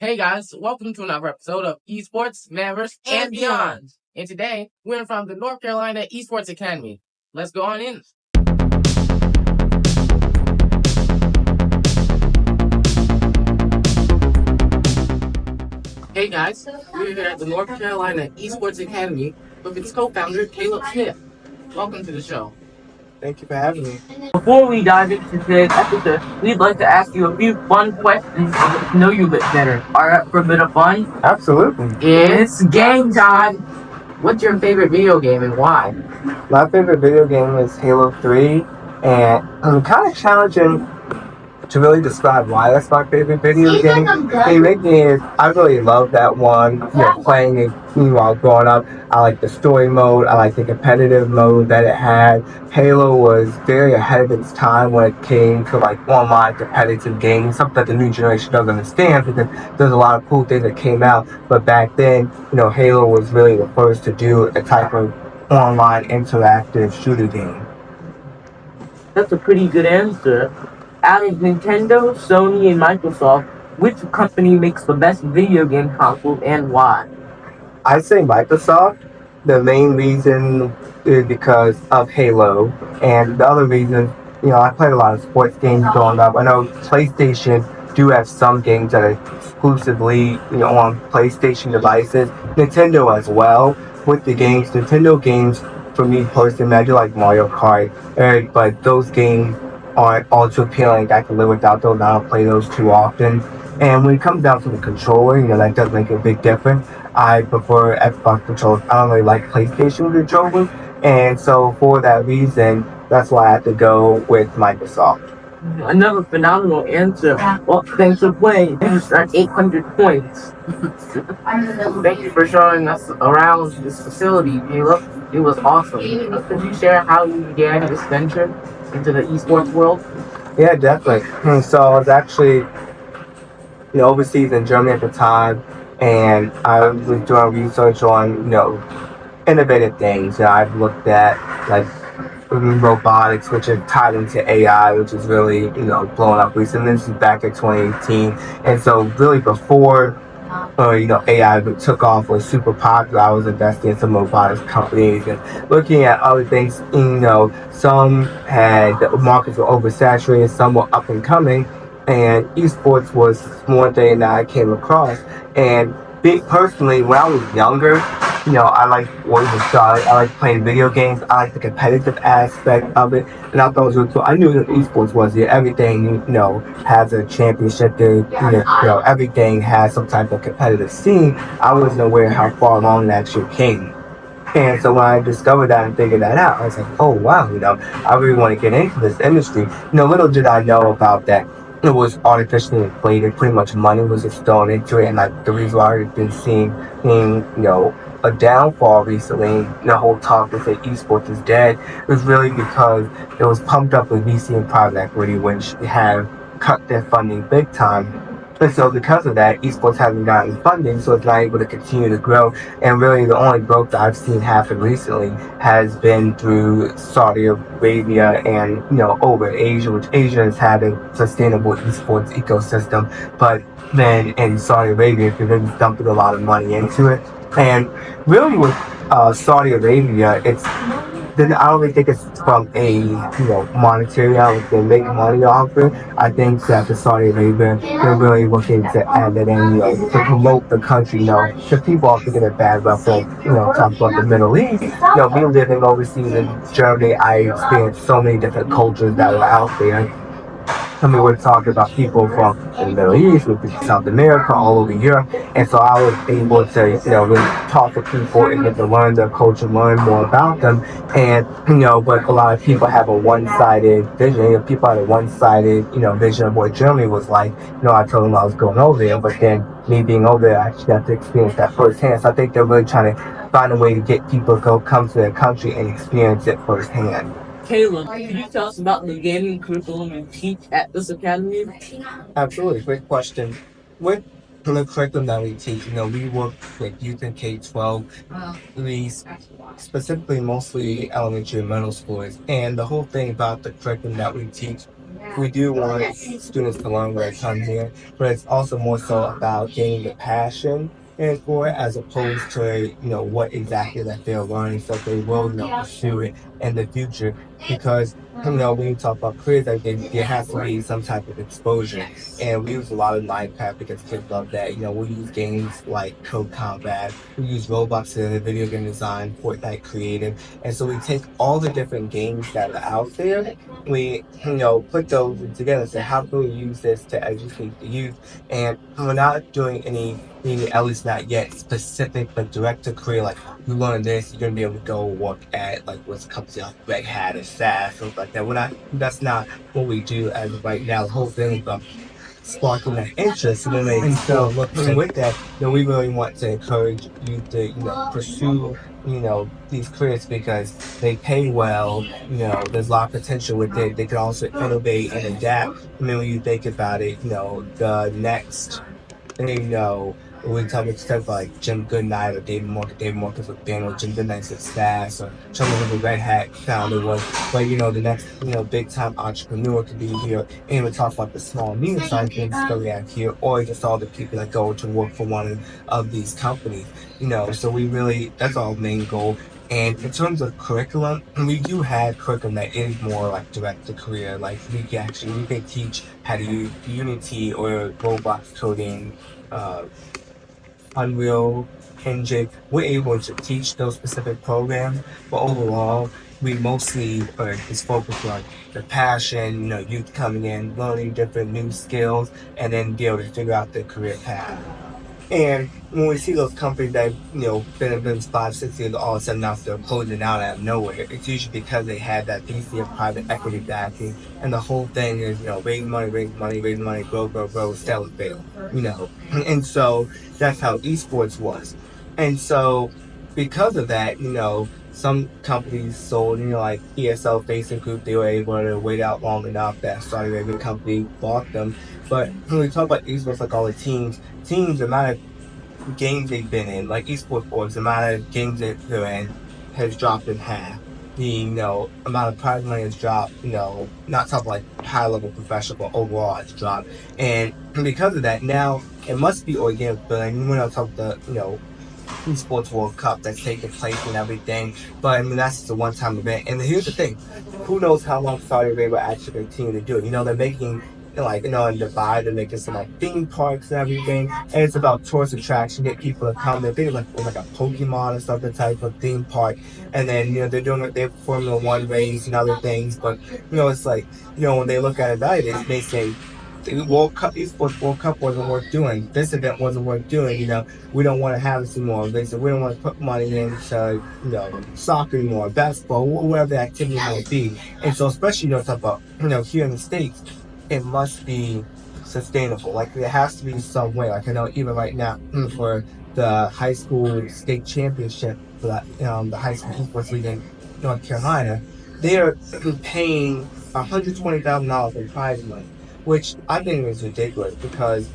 Hey guys, welcome to another episode of Esports, Mavs, and Beyond. And today, we're from the North Carolina Esports Academy. Let's go on in. Hey guys, we're here at the North Carolina Esports Academy with its co-founder, Caleb Smith. Welcome to the show. Thank you for having me. Before we dive into today's episode, we'd like to ask you a few fun questions to get to know you a bit better. Are you up for a bit of fun? Absolutely. It's game time! What's your favorite video game and why? My favorite video game is Halo 3, and I'm kind of challenging to really describe why that's my favorite video game. The main thing is I really love that one. Playing it while growing up. I like the story mode. I like the competitive mode that it had. Halo was very ahead of its time when it came to like online competitive games, something that the new generation doesn't understand because there's a lot of cool things that came out. But back then, Halo was really the first to do a type of online interactive shooter game. That's a pretty good answer. Out of Nintendo, Sony, and Microsoft, which company makes the best video game consoles and why? I'd say Microsoft. The main reason is because of Halo, and the other reason, I played a lot of sports games growing up. I know PlayStation do have some games that are exclusively, on PlayStation devices. Nintendo as well with the games. Nintendo games, for me personally, I do like Mario Kart, but those games aren't all too appealing. I can live without those. I don't play those too often. And when it comes down to the controller, that does make a big difference. I prefer Xbox controllers. I don't really like PlayStation controllers. And so for that reason, that's why I have to go with Microsoft. Another phenomenal answer. Well, thanks for playing. You just earned 800 points. Thank you for showing us around this facility, Caleb. It was awesome. Could you share how you began this venture into the esports world? Yeah, definitely. So I was actually, overseas in Germany at the time, and I was doing research on, innovative things. I've looked at like robotics, which is tied into AI, which is really, blowing up recently. This is back in 2018, and so really before AI took off, was super popular, I was investing in some robotics companies and looking at other things. Some had the markets were oversaturated, some were up and coming, and esports was one thing that I came across. And personally, when I was younger, I like what was started. I like playing video games. I like the competitive aspect of it, and I thought it was really cool. I knew that esports was there. Everything, has a championship. There, everything has some type of competitive scene. I wasn't aware how far along that shit came. And so when I discovered that and figured that out, I was like, oh wow, I really want to get into this industry. Little did I know about that. It was artificially inflated. Pretty much money was just thrown into it, and like the reason why I've been seeing, a downfall recently, the whole talk that say esports is dead, was really because it was pumped up with VC and private equity, which have cut their funding big time. And so because of that, esports hasn't gotten funding, so it's not able to continue to grow. And really the only growth that I've seen happen recently has been through Saudi Arabia and, over Asia, which Asia is having sustainable esports ecosystem. But then in Saudi Arabia, they're dumping a lot of money into it. And really with Saudi Arabia, I don't really think it's from a monetary out they make money off it. I think that the Saudi Arabia, they're really looking to add that in, to promote the country. Because people often get a bad rep for talk about the Middle East. Me living overseas in Germany, I experienced so many different cultures that were out there. We're talking about people from the Middle East, South America, all over Europe, and so I was able to, really talk to people and get to learn their culture, learn more about them, and but a lot of people have a one-sided vision. People had a one-sided, vision of what Germany was like. I told them I was going over there, but then me being over there, I actually got to experience that firsthand. So I think they're really trying to find a way to get people to come to their country and experience it firsthand. Caleb, could you tell us about the gaming curriculum you teach at this academy? Absolutely, great question. With the curriculum that we teach, we work with youth in K-12, we specifically mostly elementary and middle schoolers. And the whole thing about the curriculum that we teach we do want students to learn when they come here, but it's also more so about gaining the passion and for it as opposed to what exactly that they're learning so they will pursue it in the future because when you talk about careers like there has to be some type of exposure and we use a lot of Minecraft because kids love that we use games like Code Combat, we use Roblox in video game design, Fortnite creative, and so we take all the different games that are out there, we put those together and say how can we use this to educate the youth, and we're not doing any at least not yet specific but direct to career like you learn this you're gonna be able to go work at like what's a company like Red Hat or SaaS or like that. We're not that's not what we do as of right now. The whole thing is about sparking that interest and so looking with that we really want to encourage you to pursue these careers because they pay well, there's a lot of potential with it. They can also innovate and adapt. I mean when you think about it, the next we talk about stuff like Jim Goodnight or David Morgan with Daniel, Jim Goodnight's at SaaS, or someone who the Red Hat founder was. But the next big time entrepreneur could be here, and we talk about the small medium sized businesses that we have here, or just all the people that go to work for one of these companies. So we really that's our main goal. And in terms of curriculum, we do have curriculum that is more like direct to career. Like we can teach how to use Unity or Roblox coding, Unreal Engine. We're able to teach those specific programs, but overall, we mostly is focused on the passion, youth coming in, learning different new skills, and then be able to figure out their career path. And when we see those companies that been in business 5, 6 years, all of a sudden now they're closing out out of nowhere, it's usually because they had that VC of private equity backing, and the whole thing is raise money, grow, sell and fail, and so that's how esports was, and so because of that, some companies sold, like ESL Facing Group, they were able to wait out long enough that Saudi Arabian company bought them. But when we talk about esports, like all the teams, the amount of games they've been in, like esports boards, the amount of games that they're in has dropped in half. The amount of prize money has dropped. Not talking like high level professional, but overall it's dropped. And because of that, now it must be organic. But when I talk the esports World Cup that's taking place and everything, but I mean that's just a one-time event. And here's the thing: who knows how long Saudi Arabia actually continue to do it? They're making in Dubai, they're making some like theme parks and everything, and it's about tourist attraction, get people to come. They're thinking like a Pokemon or something type of theme park, and then they're doing their Formula One race and other things. But it's like when they look at it, they say the World Cup, Esports World Cup wasn't worth doing. This event wasn't worth doing. We don't want to have this anymore. They said we don't want to put money into soccer anymore, basketball, whatever the activity might be. And so, especially talk about here in the States, it must be sustainable. Like there has to be some way. Like I know even right now for the high school state championship for the high school esports league in North Carolina, they are paying $120,000 in prize money, which I think is ridiculous because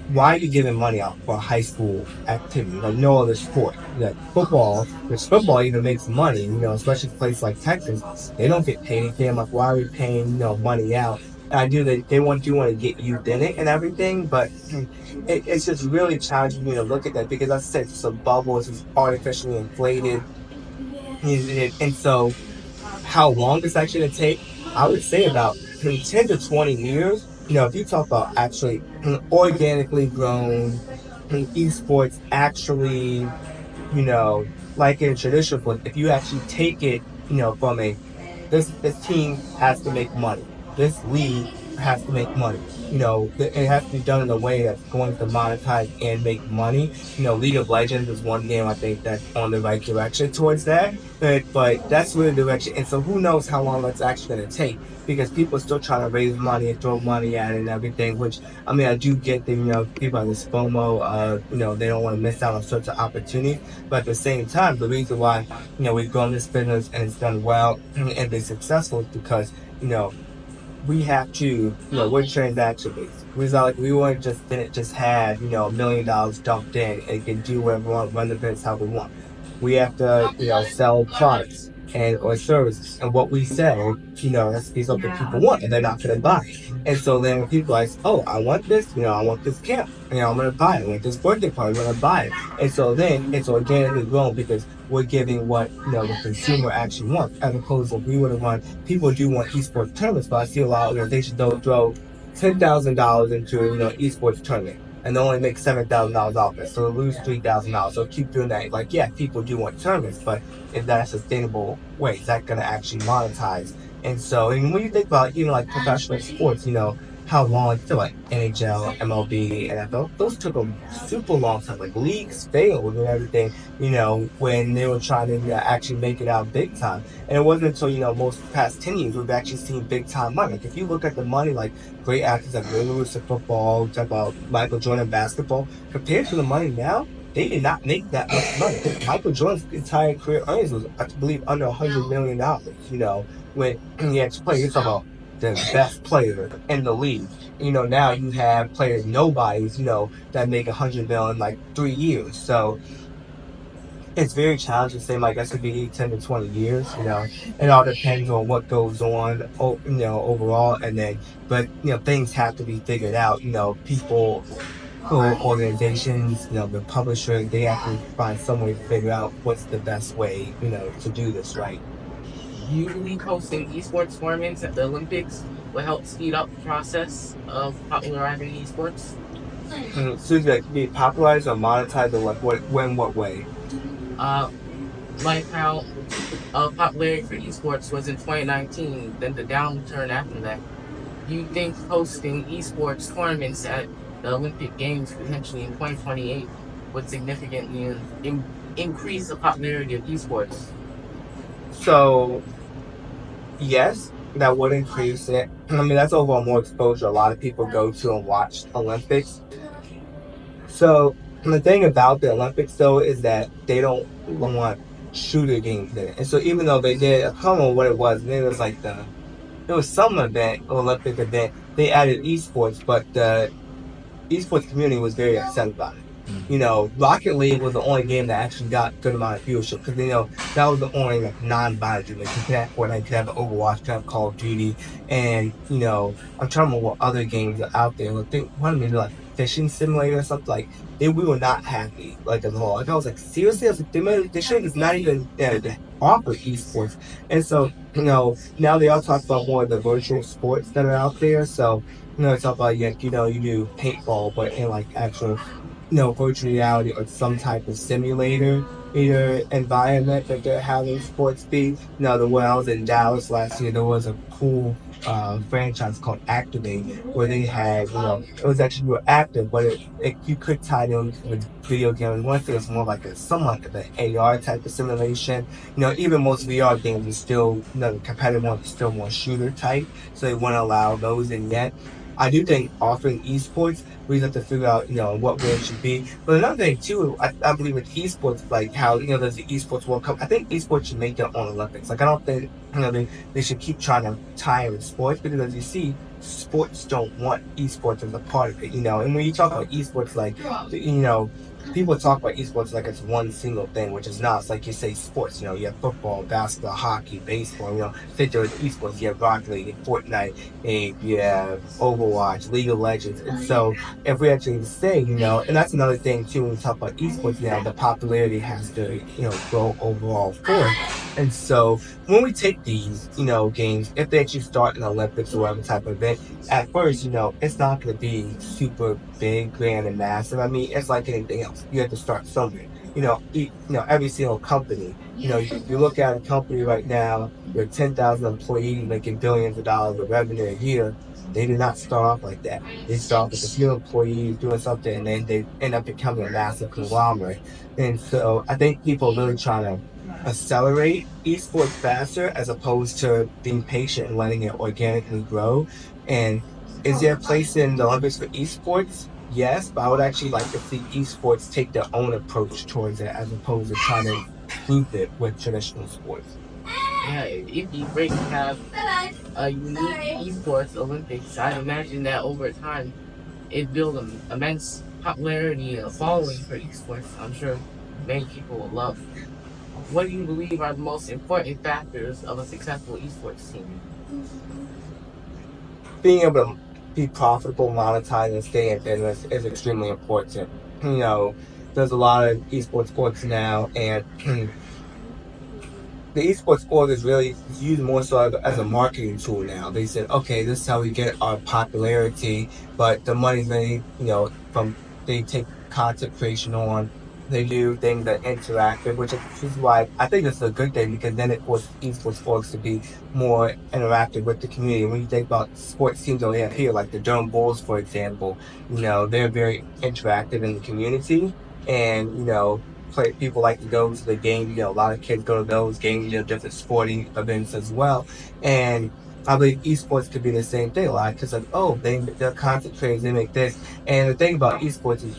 why are you giving money out for a high school activity? Like no other sport. Like football, which football even makes money, especially a place like Texas, they don't get paid anything. I'm like, why are we paying, money out? And I do that they want to get youth in it and everything, but it's just really challenging me to look at that because I said it's a bubble, it's just artificially inflated. And so how long it's actually going to take, I would say about 10 to 20 years. If you talk about actually organically grown esports, actually, like in traditional sports, if you actually take it, from this team has to make money. This league has to make money. It has to be done in a way that's going to monetize and make money. League of Legends is one game I think that's on the right direction towards that. But that's really the direction. And so who knows how long that's actually going to take because people are still trying to raise money and throw money at it and everything, which, I mean, I do get that, people have this FOMO, they don't want to miss out on such an opportunity. But at the same time, the reason why, we've grown this business and it's done well and been successful is because, we have to, we're transaction based. We weren't didn't just have, $1 million dumped in and can do whatever we want, run the business how we want. We have to, sell products. and or services. And what we sell, that's something people want, and they're not going to buy. And so then when people are like, oh, I want this, I want this camp, I'm going to buy it. I want this birthday party, I'm going to buy it. And so then it's organically grown because we're giving what the consumer actually wants, as opposed to if we would have run. People do want esports tournaments, but I see a lot of organizations don't throw $10,000 into esports tournament and they only make $7,000 off it, so they lose $3,000. So keep doing that. Like, yeah, people do want tournaments, but is that a sustainable way? Is that going to actually monetize? And so, and when you think about even like professional sports, how long, like NHL, MLB, NFL, those took a super long time. Like leagues failed and everything, when they were trying to actually make it out big time. And it wasn't until, most past 10 years we've actually seen big time money. Like if you look at the money, like great athletes like Ray Lewis in football, talk about Michael Jordan in basketball, compared to the money now, they did not make that much money. Michael Jordan's entire career earnings was, I believe, under $100 million, when he actually played. You're talking about the best player in the league. Now you have players, nobodies, that make $100 million in like 3 years. So it's very challenging. Same, I guess, could be 10 to 20 years. It all depends on what goes on, overall. And then, but things have to be figured out. People, or organizations, the publishers, they have to find some way to figure out what's the best way, to do this right. Usually hosting esports tournaments at the Olympics will help speed up the process of popularizing esports. So that be popularized or monetized, or what way? Like how popularity for esports was in 2019, then the downturn after that. Do you think hosting esports tournaments at the Olympic Games potentially in 2028 would significantly increase the popularity of esports? So, yes, that would increase it. I mean, that's overall more exposure a lot of people go to and watch Olympics. So, the thing about the Olympics, though, is that they don't want shooter games in it. And so, even though they did, I don't know what it was, maybe it was like it was some event, Olympic event, they added esports, but the esports community was very upset about it. Rocket League was the only game that actually got a good amount of viewership because that was the only non-binary. Like you could have Fortnite, you could have Overwatch, you could have Call of Duty, and I'm trying to remember what other games are out there. Like one of them like Fishing Simulator or something. Like we were not happy as a whole. Like I was like, seriously, I was like, they should have not even offer esports. And so now they all talk about more of the virtual sports that are out there. So it's talk about you do paintball, but in like actual virtual reality or some type of simulator either environment that they're having sports be. The when I was in Dallas last year, there was a cool franchise called Activate where they had, it was actually real active, but you could tie it in with video games. One thing is more like somewhat of an AR type of simulation. Even most VR games are still, the competitive ones are still more shooter type, so they wouldn't allow those in yet. I do think offering esports, we have to figure out, what way it should be. But another thing too, I believe with esports, like how, there's the esports World Cup. I think esports should make their own Olympics. Like I don't think, they should keep trying to tie in with sports because as you see, sports don't want esports as a part of it, And when you talk about esports, like, people talk about esports like it's one single thing, which is not. It's like you say sports, you have football, basketball, hockey, baseball, fit there with esports, you have Rocket League, Fortnite, you have Overwatch, League of Legends. And so if we actually say, and that's another thing too when we talk about esports now, the popularity has to, grow overall forward. And so when we take these, games, if they actually start in the Olympics or whatever type of event, at first, it's not going to be super big, grand, and massive. I mean, it's like anything else. You have to start somewhere. Every single company. You look at a company right now, you're 10,000 employees making billions of dollars of revenue a year. They do not start off like that. They start off with a few employees doing something, and then they end up becoming a massive conglomerate. And so I think people are really trying to accelerate esports faster as opposed to being patient and letting it organically grow. And is there a place in the Olympics for esports? Yes, but I would actually like to see esports take their own approach towards it as opposed to trying to group it with traditional sports. Yeah, it'd be great to have a unique esports Olympics. I'd imagine that over time, it'd build an immense popularity and a following for esports. I'm sure many people will love. what do you believe are the most important factors of a successful esports team? Being able to be profitable, monetize, and stay in business is extremely important. You know, there's a lot of esports orgs now, and the esports org is really used more so as a marketing tool now. They said, okay, this is how we get our popularity, but the money's made, from they take content creation on. They do things that are interactive, which is why I think it's a good thing because then it forces esports orgs to be more interactive with the community. When you think about sports teams over here, like the Durham Bulls, for example, they're very interactive in the community, and people like to go to the game. A lot of kids go to those games, different sporting events as well. And I believe esports could be the same thing. A lot of kids like, oh, they're content creators, they make this. And the thing about esports is,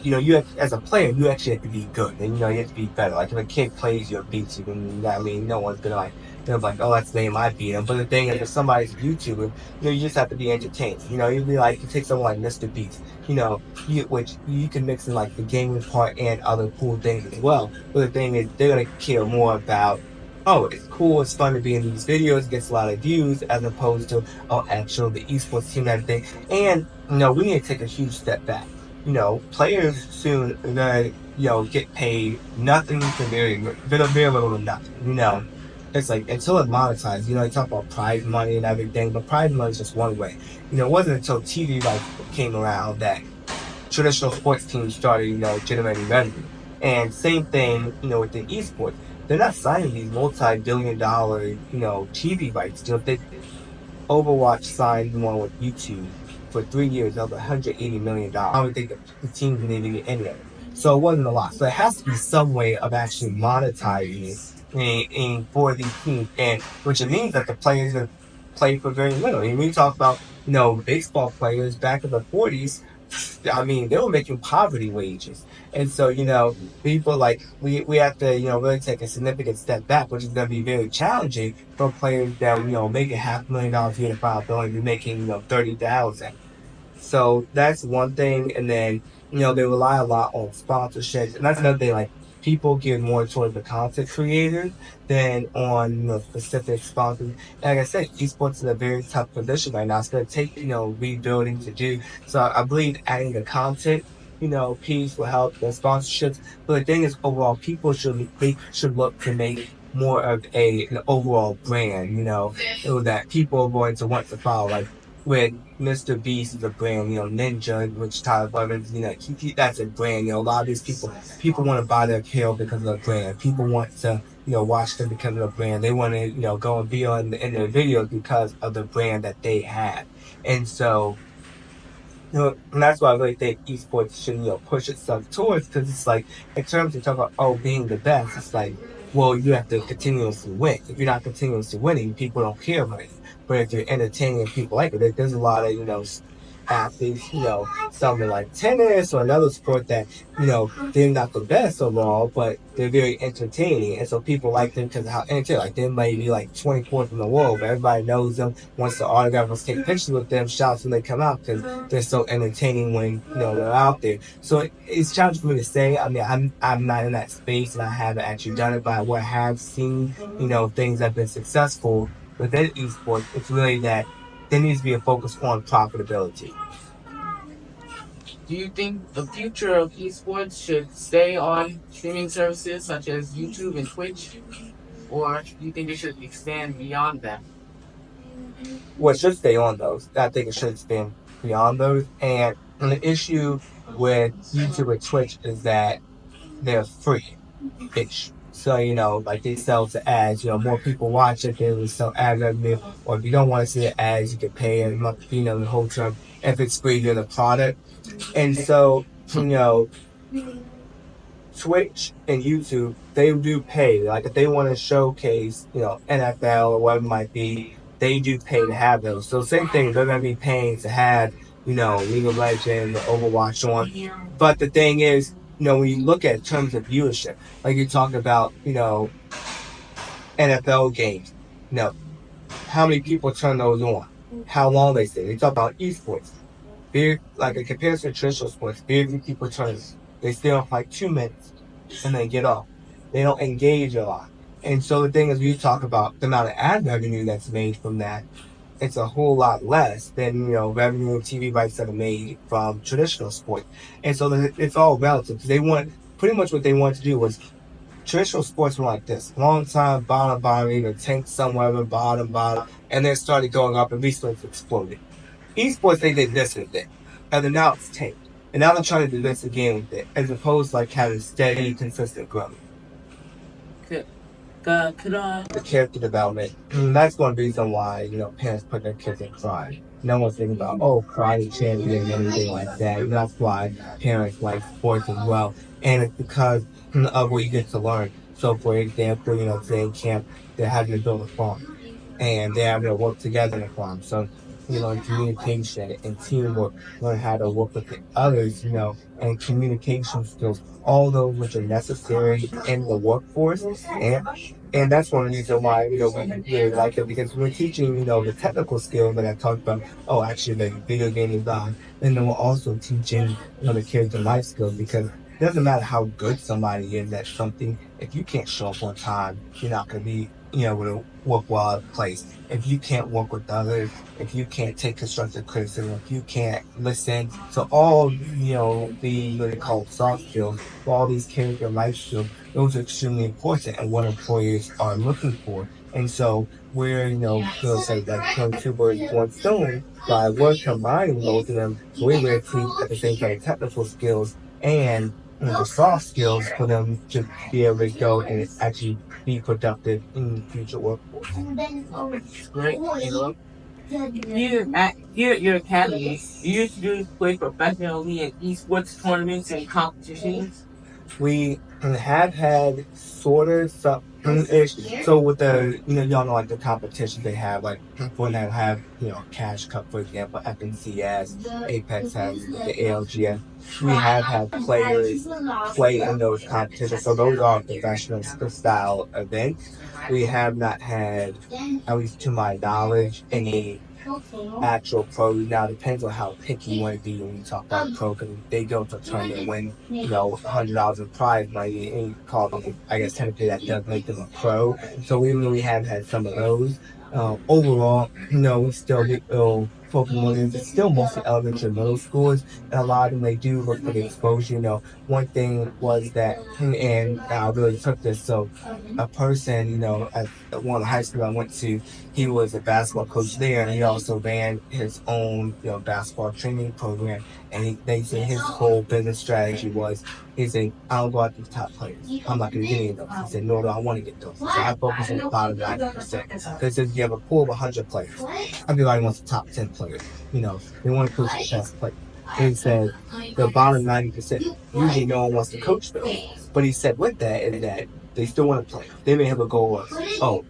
as a player, you actually have to be good, and you have to be better. Like if a kid plays you or beats you, then no one's gonna they're like, oh, that's the name I beat him. But the thing is, if somebody's a YouTuber, you just have to be entertained. You'd be like, you take someone like Mr. Beast, which you can mix in like the gaming part and other cool things as well. But the thing is, they're gonna care more about, oh, it's cool, it's fun to be in these videos, gets a lot of views, as opposed to, oh, actually the esports team and everything. And we need to take a huge step back. Players soon are gonna, get paid nothing to very little to nothing. It's like until it's monetized, you talk about prize money and everything, but prize money is just one way. It wasn't until TV came around that traditional sports teams started, generating revenue. And same thing, with the esports. They're not signing these multi-billion-dollar, TV rights. If they Overwatch signed one with YouTube for 3 years, over $180 million. I don't think the team can even get any of it. So it wasn't a lot. So there has to be some way of actually monetizing for these teams, and which it means that the players are play for very little. And we talk about, baseball players back in the 40s. I mean, they were making poverty wages. And so, people like, we have to, really take a significant step back, which is going to be very challenging for players that, making $500,000 a year to file billing, you're making, 30,000. So that's one thing. And then, they rely a lot on sponsorships. And that's another thing, like, people geared more towards the content creators than on, specific sponsors. And like I said, esports is a very tough position right now. It's going to take, rebuilding to do. So I believe adding the content, piece will help the sponsorships. But the thing is, overall, people should look to make more of an overall brand, that people are going to want to follow. Like, with Mr. Beast is a brand, Ninja, which Tyler Evans, that's a brand. A lot of these people want to buy their apparel because of the brand. People want to, watch them because of the brand. They want to, go and be in their videos because of the brand that they have. And so, and that's why I really think esports should, push itself towards, because it's like, in terms of talking about, being the best, it's like, well, you have to continuously win. If you're not continuously winning, people don't care about it. But if you're entertaining people like it, there's a lot of, athletes, something like tennis or another sport that, they're not the best overall, but they're very entertaining. And so people like them because of how entertaining. Like, they might be like 24th in the world, but everybody knows them, wants to autograph or take pictures with them, shouts when they come out because they're so entertaining when, they're out there. So it's challenging for me to say. I mean, I'm not in that space and I haven't actually done it, but what I have seen, things that have been successful within esports, it's really that there needs to be a focus on profitability. Do you think the future of esports should stay on streaming services such as YouTube and Twitch? Or do you think it should expand beyond that? Well, it should stay on those. I think it should expand beyond those. And the issue with YouTube and Twitch is that they're free-ish. So, like they sell the ads, more people watch it, they will sell ad revenue. Or if you don't want to see the ads, you can pay a month, the whole term. If it's free, you're the product. And so, Twitch and YouTube, they do pay. Like if they want to showcase, NFL or whatever it might be, they do pay to have those. So same thing, they're going to be paying to have, League of Legends or Overwatch on. But the thing is, when you look at terms of viewership, like you talk about, NFL games, how many people turn those on? How long they stay? They talk about esports. Like in comparison to traditional sports, very few people turn. They stay on for like 2 minutes and then get off. They don't engage a lot. And so the thing is, we talk about the amount of ad revenue that's made from that. It's a whole lot less than revenue and TV rights that are made from traditional sports. And so it's all relative because they want pretty much what they want to do was traditional sports were like this long time bottom, either tank somewhere in the bottom, and then started going up and recently it's exploded. Esports they did this with it, and then now it's tanked. And now they're trying to do this again with it, as opposed to like having steady, consistent growth. The character development. That's one reason why, parents put their kids in crime. No one's thinking about, karate champion, anything like that. That's why parents like sports as well. And it's because of what you get to learn. So, for example, today in camp, they're having to build a farm. And they're having to work together in a farm. So, learn communication and teamwork, learn how to work with the others, and communication skills, all those which are necessary in the workforce. And that's one reason why, we really like it because we're teaching, the technical skills that I talked about, actually the video game design, and then we're also teaching, the kids the life skills because it doesn't matter how good somebody is at something, if you can't show up on time, you're not going to be, able to work well at a place. If you can't work with others, if you can't take constructive criticism, if you can't listen to all, the what they call soft skills, all these character life skills, those are extremely important and what employers are looking for. And so we're, going to say that killing two birds with one stone by we're combining both of them, we're going to teach at the same time technical skills and the soft skills for them to be able to go and actually be productive in the future workforce. Great. Here at your academy, you used to play professionally in esports tournaments and competitions? We have had sort of some ish. So with the y'all know like the competitions they have like when they have Cash Cup for example, FNCS, Apex has the ALGS. We have had players play in those competitions, so those are professional style events. We have not had, at least to my knowledge, any actual pros. Now, it depends on how picky you want to be when you talk about pro, because they go to a tournament and win, $100 in prize money, and you call them, I guess, technically that does make them a pro. So we really have had some of those. Overall, we still focus on it. It's still mostly elementary and middle schools, and a lot of them, they do look for the exposure. One thing was that, and I really took this, so a person, at one of the high schools I went to, he was a basketball coach there, and he also ran his own, basketball training program. And they said his whole business strategy was, he said, I don't go after the top players. I'm not going to get any of those. He said, no, I want to get those. So I focus on the bottom 90%. Because if you have a pool of 100 players, everybody wants the top 10 players. They want to coach the best players. And he said, the bottom 90%, usually no one wants to coach them. But he said with that is that they still want to play. They may have a goal of,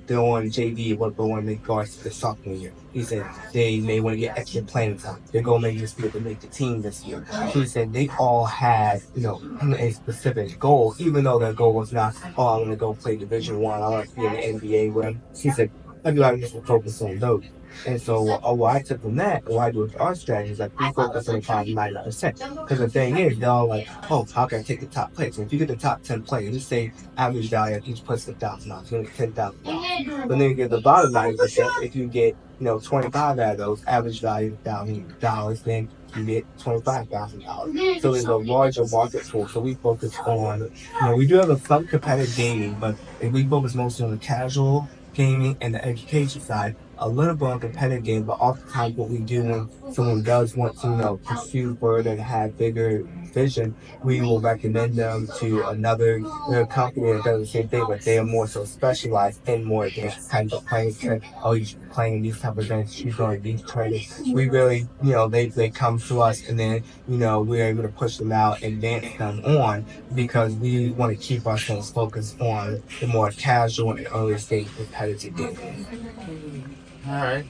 they're on JV, but want to make guards the sophomore year. He said they may want to get extra playing time. Their goal may just be to make the team this year. So he said they all had, a specific goal, even though their goal was not, I want to go play Division One, I want to be in the NBA with them. He said, everybody needs to focus on those. And so what I took from that, what I do with our strategy is like we focus on the top 90%. Because the thing is, y'all like, how can I take the top players? So if you get the top 10 players, just say average value of each place $1,000, you get $10,000. But then you get the bottom 90%, if you get 25 out of those, average value $1,000, then you get $25,000. So there's a larger market pool. So we focus on, we do have a fun competitive gaming, but we focus mostly on the casual gaming and the education side. A little bit on competitive game, but oftentimes what we do when someone does want to, pursue further and have bigger vision, we will recommend them to another company that does the same thing, but they are more so specialized in more advanced kinds of playing. You should be playing these type of events, you should go to these trainings. We really, they come to us and then, we're able to push them out and advance them on because we want to keep ourselves focused on the more casual and early stage competitive game. Alright.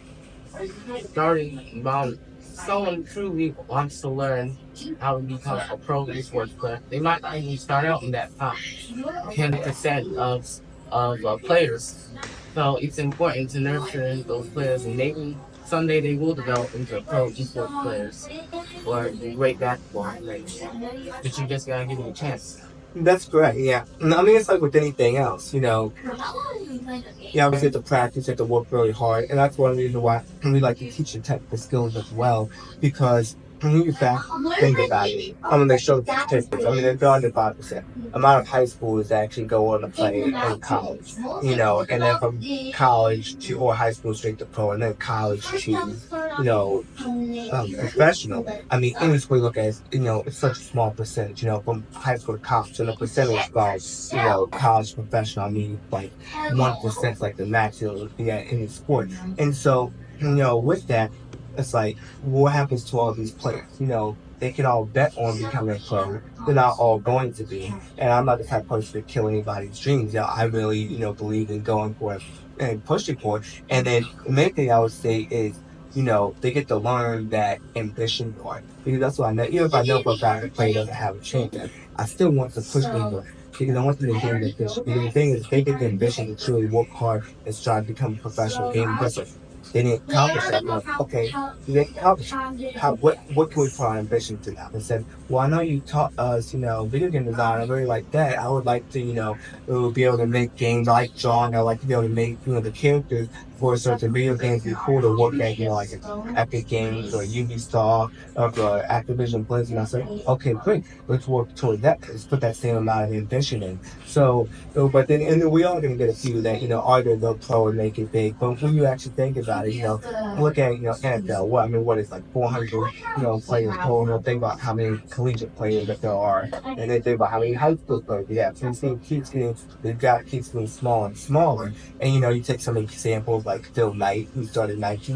Starting about someone truly wants to learn how to become a pro esports player. They might not even start out in that top 10% of players. So it's important to nurture those players, and maybe someday they will develop into pro esports players or great basketball players. But you just gotta give them a chance. That's correct. Yeah. I mean, it's like with anything else. You obviously have to practice, you have to work really hard, and that's one reason why we like to teach the technical skills as well, because when you think about it, I mean, they show the statistics. I mean, they're 5% amount of high schoolers actually go on to play in college, and then from college to or high school straight to pro, and then college to professional. I mean, any school you look at, it's such a small percentage, from high school to college, and the percentage goes, college professional. I mean, like 1% is like the max you'll be at any sport. And so, with that, it's like, what happens to all these players? They can all bet on becoming a pro. They're not all going to be. And I'm not the type of person to kill anybody's dreams. I really, believe in going for it and pushing for it. And then the main thing I would say is, they get to learn that ambition part. Because that's what I know. Even if I know for a fact the player doesn't have a chance, I still want to push them because I want them to get the ambition. Because the thing is, they get the ambition to truly work hard and strive to become a professional game wrestler. They didn't accomplish that. Okay, you didn't accomplish it. What can we put our ambition to now? And said, well, I know you taught us, video game design. I really like that. I would like to, be able to make games. I like drawing. I like to be able to make, the characters for certain video games. Be cool to work at, like Epic Games or Ubisoft or Activision Blizzard. And I said, okay, great. Let's work toward that. Let's put that same amount of ambition in. So, but then, and then we are going to get a few that, are going to go pro and make it big. But when you actually think about it, look at, NFL. What is like 400, players total. Think about how many collegiate players that there are. And then think about how many high school players you have. So you see, they've got to keep getting smaller and smaller. And, you take some examples like Phil Knight, who started Nike,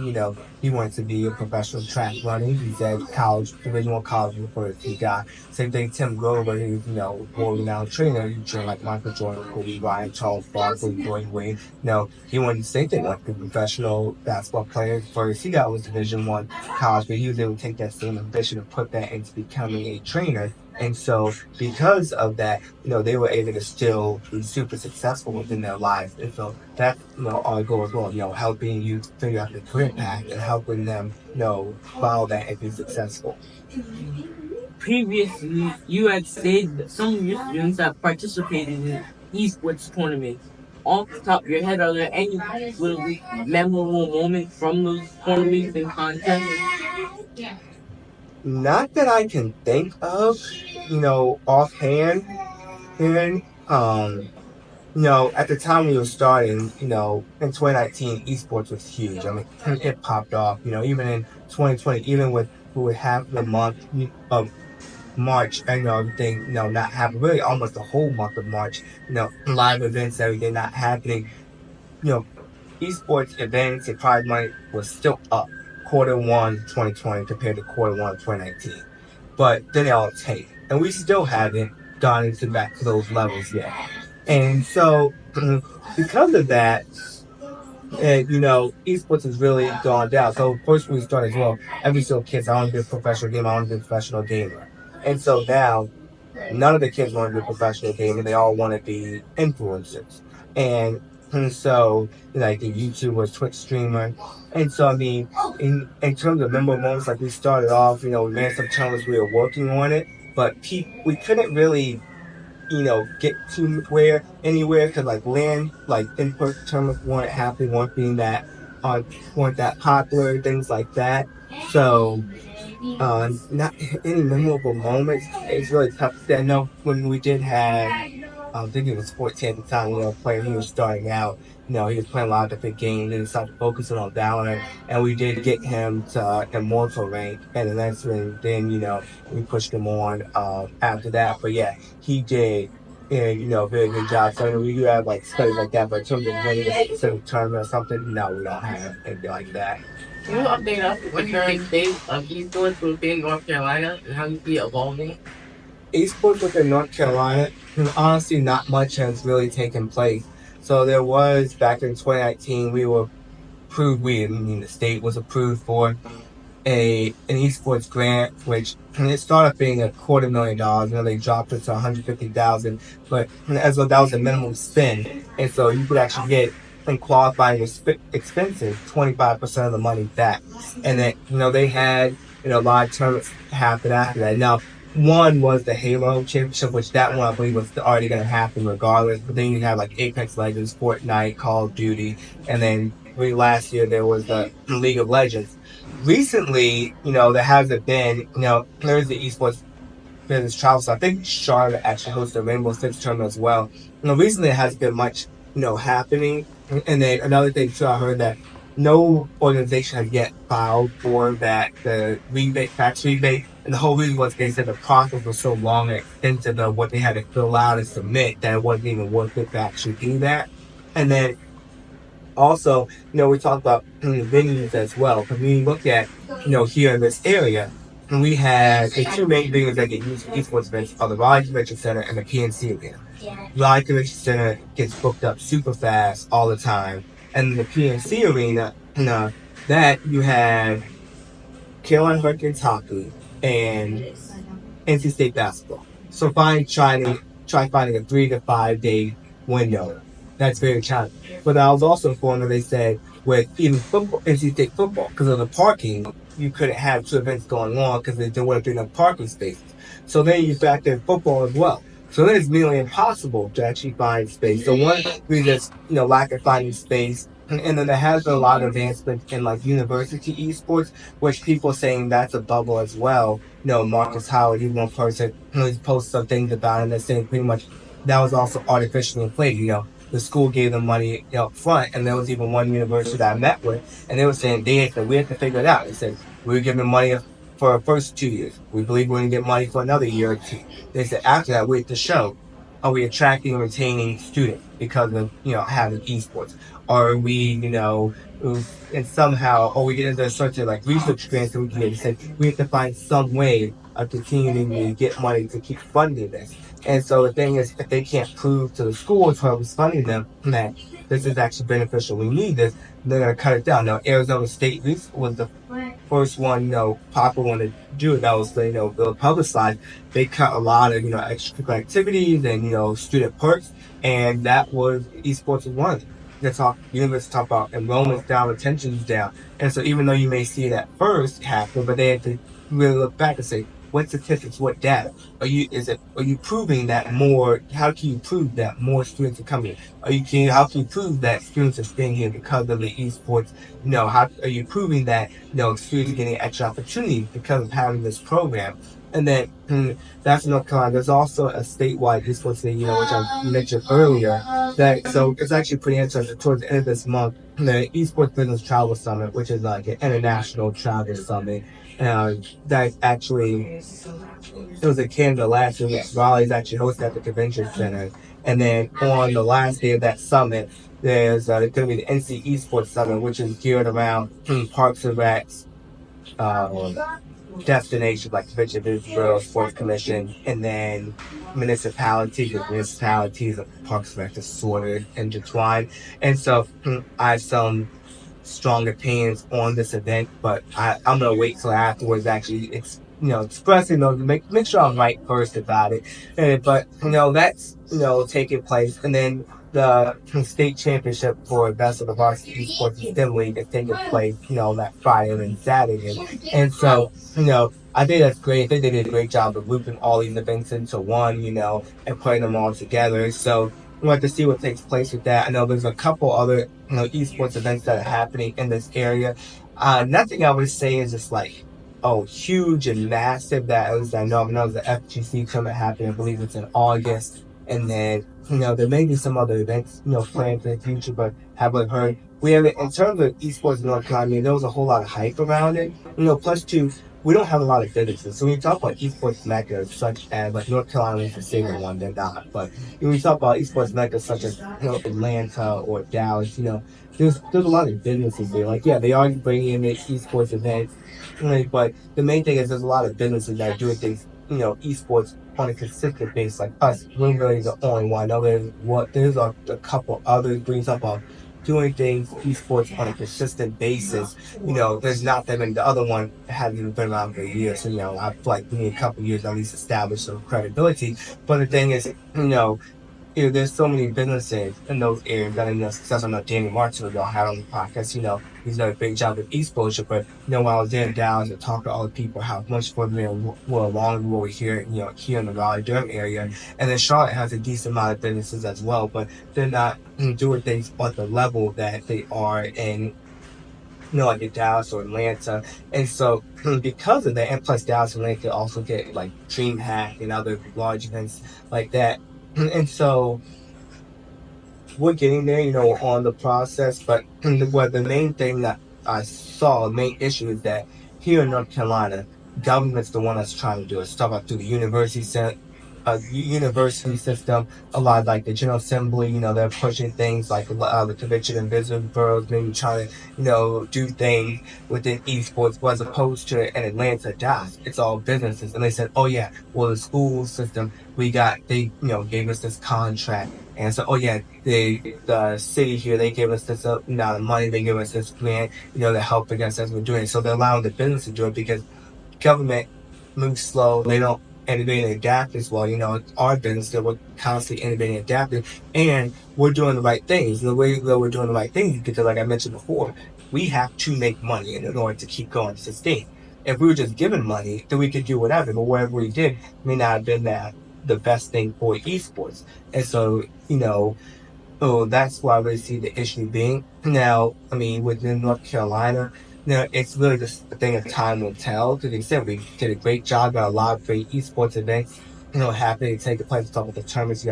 he wanted to be a professional track runner. He's at college, Division I college before he got. Same thing, Tim Grover, he's, world-renowned trainer. He trained like Michael Jordan, Kobe Bryant, Charles Barkley, Dwayne Wade. He wanted the same thing, like the professional basketball player. First, he got was Division I college, but he was able to take that same ambition and put that into becoming a trainer. And so, because of that, they were able to still be super successful within their lives. And so, that's, our goal as well, helping you figure out the career path and helping them, follow that and be successful. Previously, you had said that some of your students have participated in esports tournaments. Off the top of your head, are there any really memorable moments from those tournaments and contests? Not that I can think of, offhand. And, at the time we were starting, in 2019, esports was huge. I mean, it popped off, even in 2020, even with half the month of March, everything, not happening, really almost the whole month of March, live events, everything not happening, esports events and prize money was still up Q1 2020 compared to Q1 2019. But then they all tanked. And we still haven't gone back to those levels yet. And so, because of that, esports has really gone down. So first we started as well, every single kid, I want to be a professional gamer, I want to be a professional gamer. And so now, none of the kids want to be a professional gamer, they all want to be influencers. And so, like the YouTuber, Twitch streamer. And so, I mean, in terms of memorable moments, like we started off, we made some challenges, we were working on it, but we couldn't really, get to anywhere, because like land, like in-person tournaments weren't happening, weren't that popular, things like that. So, not any memorable moments. It's really tough. I know when we did have, I think it was 14 at the time, playing, he was starting out, he was playing a lot of different games and started focusing on Valorant, and we did get him to Immortal rank, and then that's when, we pushed him on, after that. But yeah, he did, very good job. So we do have like studies like that, but in terms of winning a specific tournament or something, no, we don't have anything like that. Can you update us with current state of esports within North Carolina and how you see it evolving? Esports within North Carolina, honestly, not much has really taken place. So there was, back in 2019, we were approved, the state was approved for an esports grant, which it started off being $250,000. They dropped it to $150,000, but as well, that was a minimum spend, and so you could actually get and qualifying expenses 25% of the money back. And then they had live tournaments happen after that. Now one was the Halo Championship, which that one I believe was already going to happen regardless. But then you have like Apex Legends, Fortnite, Call of Duty, and then last year there was the League of Legends. Recently, there hasn't been, there's the esports business travel. So I think Charlotte actually hosts the Rainbow Six tournament as well. Recently it hasn't been much, happening. And then another thing too, I heard that no organization has yet filed for the tax rebate. And the whole reason was they said the process was so long and extensive of what they had to fill out and submit that it wasn't even worth it to actually do that. And then also, we talked about venues as well. Because when you look at, here in this area, we had the two main venues that get used for esports events are the Raleigh Convention Center and the PNC Arena. Raleigh Convention Center gets booked up super fast all the time. And the PNC Arena, that you have Carolina Hurricanes hockey and NC State basketball. So try finding a 3 to 5 day window. That's very challenging. But I was also informed that they said with even football, NC State football, because of the parking, you couldn't have two events going on because there wouldn't be enough parking spaces. So then you factor in football as well. So then it's nearly impossible to actually find space. So one reason is, lack of finding space. And then there has been a lot of advancement in like university esports, which people are saying that's a bubble as well. Marcus Howard, even one person, he posted some things about it and they're saying pretty much that was also artificially inflated. The school gave them money up front, and there was even one university that I met with, and they were saying we have to figure it out. They said we were giving money for our first 2 years. We believe we're going to get money for another year or two. They said after that we have to show, are we attracting and retaining students because of having esports? Or are we and somehow are we getting a certain like research experience that we can get? They said we have to find some way of continuing to get money to keep funding this. And so the thing is, if they can't prove to the schools whoever's funding them that this is actually beneficial, we need this, they're going to cut it down. Now, Arizona State was the first one, popular one to do it. That was the publicized. They cut a lot of, extracurricular activities and, student perks, and that was esports was one of them. University talk about enrollment's down, retention's down. And so even though you may see that first happen, but they have to really look back and say, what statistics, what data? Are you proving that more? How can you prove that more students are coming? How can you prove that students are staying here because of the esports? How are you proving that students are getting extra opportunities because of having this program? And then that's North Carolina. There's also a statewide esports thing, which I mentioned earlier. So it's actually pretty interesting. Towards the end of this month, the Esports Business Travel Summit, which is like an international travel summit. That actually, it was in Canada last year. Raleigh's actually hosted at the convention center. And then on the last day of that summit, there's going to be the NC Esports Summit, which is geared around Parks and Rec's destinations like Convention Bureau, Sports Commission, and then municipalities of Parks and Rec are sort of intertwined. And so I have some strong opinions on this event, but I'm gonna wait till afterwards actually expressing those, make sure I'm right first about it. But that's taking place, and then the state championship for Best of the Varsity Esports STEM League is taking place, that Friday and Saturday. And so, I think that's great. I think they did a great job of looping all these events into one, and putting them all together. So we'll have to see what takes place with that. I know there's a couple other, esports events that are happening in this area. Nothing I would say is just like, huge and massive. I know the FGC tournament happening. I believe it's in August. And then, there may be some other events, planned for the future, but haven't heard. In terms of esports in North Carolina, there was a whole lot of hype around it. Plus two, we don't have a lot of businesses. So when you talk about esports meccas such as like North Carolina is the single one, they're not. But when you talk about esports meccas such as Atlanta or Dallas, there's a lot of businesses there. Like they are bringing in the esports events, but the main thing is there's a lot of businesses that are doing things, esports on a consistent basis. Like us, we're really the only one. I know there's a couple others brings up of doing things esports on a consistent basis. There's not that many. The other one hasn't even been around for a year, so I feel like we need a couple years at least establish some credibility. But the thing is, there's so many businesses in those areas that are successful. I know Danny Martin was had on the podcast. He's done a great job with exposure. But when I was there in Dallas and talked to all the people how much further we're along where we're here, here in the Raleigh Durham area, and then Charlotte has a decent amount of businesses as well, but they're not doing things at the level that they are in like in Dallas or Atlanta. And so because of that, and plus Dallas and Atlanta also get like DreamHack and other large events like that. And so we're getting there, on the process. But the main thing that I saw, the main issue is that here in North Carolina, government's the one that's trying to do it. Stuff like through the university system, a lot of like the General Assembly, they're pushing things like the Convention and Visitor Bureaus, maybe trying to, do things within esports, but as opposed to in Atlanta, Dallas, it's all businesses. And they said, oh yeah, well, the school system, they, gave us this contract. And so, oh yeah, the city here, they gave us this amount of money, they gave us this grant, to help against us with doing it. So they're allowing the business to do it because government moves slow. They don't innovate and adapt as well. It's our business that we're constantly innovating and adapting, and we're doing the right things. And the way that we're doing the right things, because like I mentioned before, we have to make money in order to keep going, to sustain. If we were just given money, then we could do whatever, but whatever we did may not have been the best thing for esports. And so, that's why I really see the issue being. Now, I mean, within North Carolina, it's really just a thing of time will tell. To the extent we did a great job at a lot of great esports events, happening to take place. Talk about the tournaments,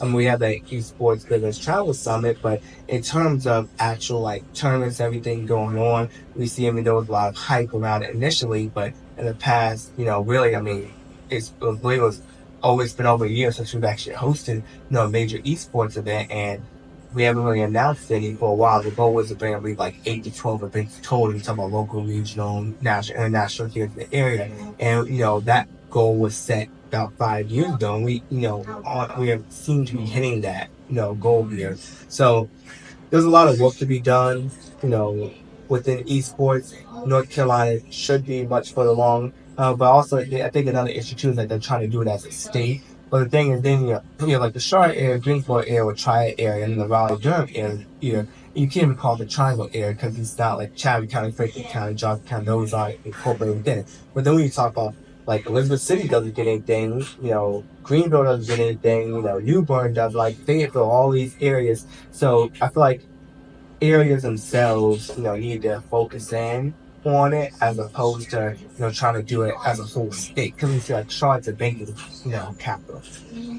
we have the esports business travel summit, but in terms of actual like tournaments, everything going on, we see, there was a lot of hype around it initially, but in the past, really, I mean, I believe it was always been over a year since we've actually hosted, a major esports event, and we haven't really announced any for a while. The goal was to bring, I believe, like 8 to 12 events total. We're talking about local, regional, national, international here in the area. And, that goal was set about 5 years ago. And we have seemed to be hitting that, goal here. So there's a lot of work to be done, within esports. North Carolina should be much further along. But also, I think another issue too is that they're trying to do it as a state. But the thing is, then like the Charlotte area, Greensboro area, or Triad area, and the Raleigh Durham area, you can't even call it the Triangle area because it's not like Chatham County, Franklin County, Johnson County, those aren't incorporated within it. But then when you talk about like Elizabeth City doesn't get anything, Greenville doesn't get anything, New Bern does, like Fayetteville, all these areas. So I feel like areas themselves, need to focus in on it as opposed to, trying to do it as a whole state. Because you see, like, Charlotte's a banking, capital.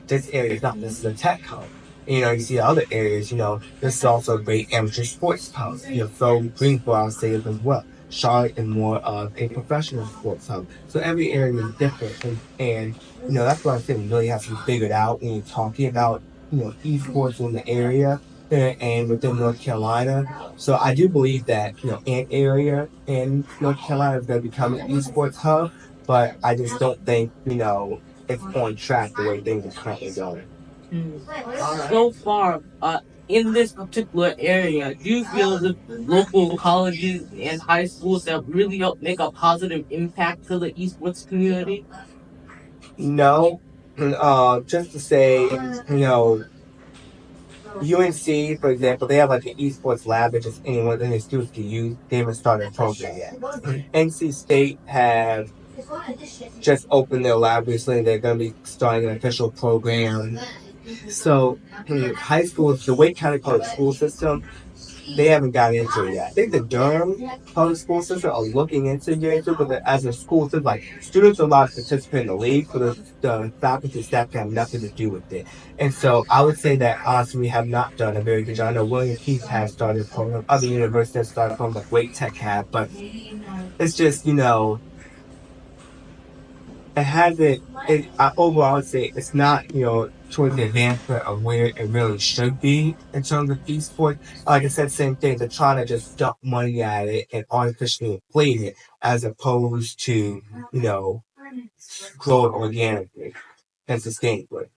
This area is not. This is a tech hub. You see other areas, this is also a great amateur sports hub. So Greensboro, I'll say as well. Charlotte is more of a professional sports hub. So every area is different. And that's what I think we really have to figure it out when you're talking about, esports in the area and within North Carolina. So I do believe that, an area in North Carolina is going to become an esports hub, but I just don't think, it's on track the way things are currently going. So far, in this particular area, do you feel as if local colleges and high schools have really helped make a positive impact to the esports community? No. Just to say, UNC, for example, they have like an esports lab that just anyone in the students can use. They haven't started a program yet. NC State have just opened their lab recently. They're going to be starting an official program. So, high schools, the Wake County public school system, they haven't gotten into it yet. I think the Durham public school system are looking into getting into it, but as a school system, like students are allowed to participate in the league, but the faculty and staff can have nothing to do with it. And so I would say that honestly, we have not done a very good job. I know William Keith has started a program, other universities have started a program, like Wake Tech have, but it's just, it hasn't. Overall, I would say it's not, towards the advancement of where it really should be in terms of esports. Like I said, same thing. They're trying to just dump money at it and artificially inflate it, as opposed to, grow it organically and sustainably.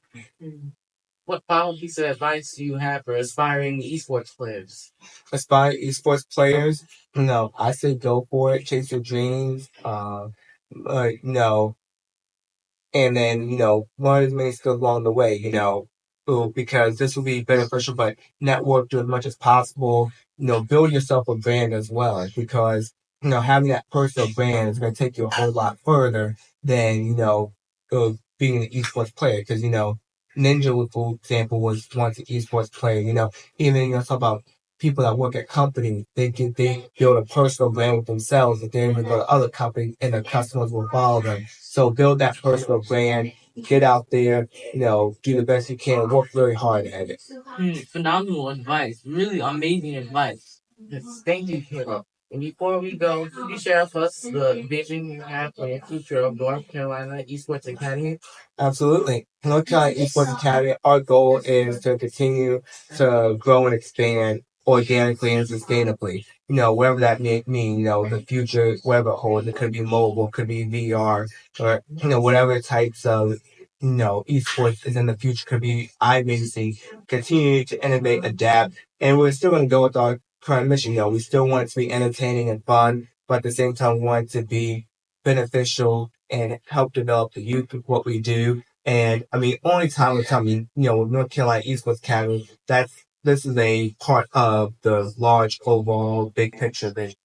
What final piece of advice do you have for aspiring esports players? Aspiring esports players, I say go for it, chase your dreams. And then, learn as many skills along the way, because this will be beneficial, but network to as much as possible. Build yourself a brand as well, because having that personal brand is going to take you a whole lot further than being an esports player. Because Ninja, for example, was once an esports player. Even talk about people that work at companies, they build a personal brand with themselves, and then they go to other companies, and the customers will follow them. So build that personal brand, get out there, do the best you can, work very hard at it. Phenomenal advice. Really amazing advice. Yes, thank you, Caleb. And before we go, could you share with us the vision you have for the future of North Carolina Esports Academy? Absolutely. North Carolina Esports Academy, our goal is to continue to grow and expand organically and sustainably. Whatever that may mean, the future, whatever it holds, it could be mobile, could be VR, or, whatever types of, esports is in the future, could be iRacing, continue to innovate, adapt, and we're still going to go with our current mission. We still want it to be entertaining and fun, but at the same time, we want it to be beneficial and help develop the youth with what we do. And I mean, only time will tell me, North Carolina Esports Academy, this is a part of the large overall big picture vision.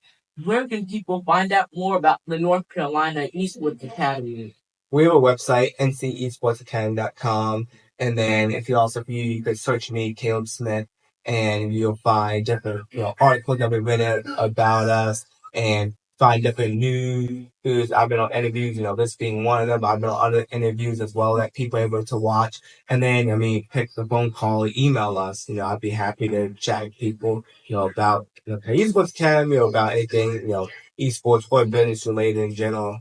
Where can people find out more about the North Carolina Esports Academy? We have a website, ncesportsacademy.com. And then if you could search me, Caleb Smith, and you'll find different, articles that we've written about us, and find different news. I've been on interviews, this being one of them. I've been on other interviews as well that people are able to watch. And then, pick the phone call or email us. I'd be happy to chat with people, about the Esports Academy or about anything, esports or business related in general.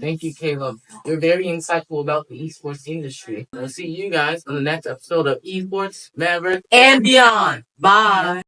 Thank you, Caleb. You're very insightful about the esports industry. I'll see you guys on the next episode of Esports, Maverick, and beyond. Bye.